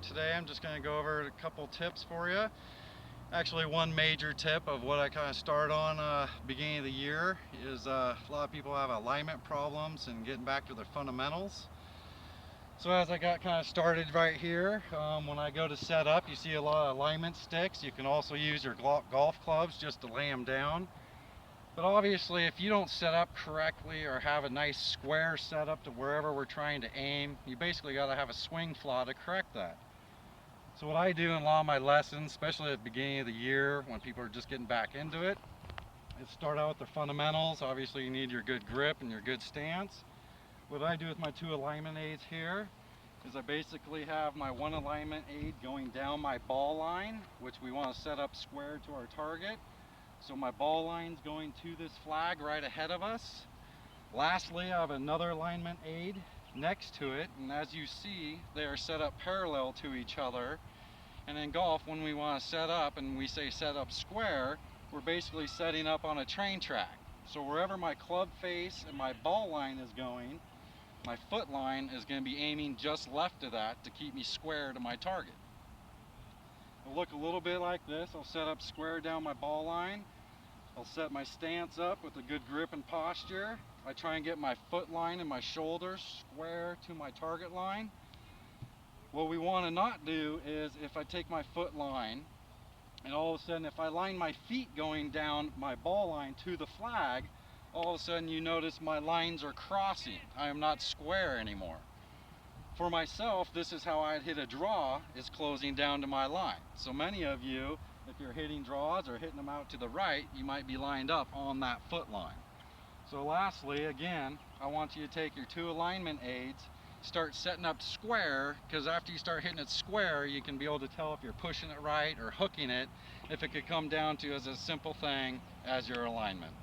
Today I'm just going to go over a couple tips for you. Actually, one major tip of what I kind of start on beginning of the year is a lot of people have alignment problems and getting back to their fundamentals. So as I got kind of started right here, when I go to set up, you see a lot of alignment sticks. You can also use your golf clubs just to lay them down. But obviously, if you don't set up correctly or have a nice square setup to wherever we're trying to aim, you basically got to have a swing flaw to correct that. So what I do in a lot of my lessons, especially at the beginning of the year when people are just getting back into it, is start out with the fundamentals. Obviously, you need your good grip and your good stance. What I do with my two alignment aids here is I basically have my one alignment aid going down my ball line, which we want to set up square to our target. So my ball line's going to this flag right ahead of us. Lastly, I have another alignment aid next to it, and as you see, they are set up parallel to each other. And in golf, when we want to set up and we say set up square, we're basically setting up on a train track. So wherever my club face and my ball line is going, my foot line is going to be aiming just left of that to keep me square to my target. It'll look a little bit like this. I'll set up square down my ball line. I'll set my stance up with a good grip and posture. I try and get my foot line and my shoulders square to my target line. What we want to not do is if I take my foot line and all of a sudden if I line my feet going down my ball line to the flag, all of a sudden you notice my lines are crossing. I am not square anymore. For myself, this is how I'd hit a draw, is closing down to my line. So many of you, if you're hitting draws or hitting them out to the right, you might be lined up on that foot line. So lastly, again, I want you to take your two alignment aids, start setting up square, because after you start hitting it square, you can be able to tell if you're pushing it right or hooking it, if it could come down to as a simple thing as your alignment.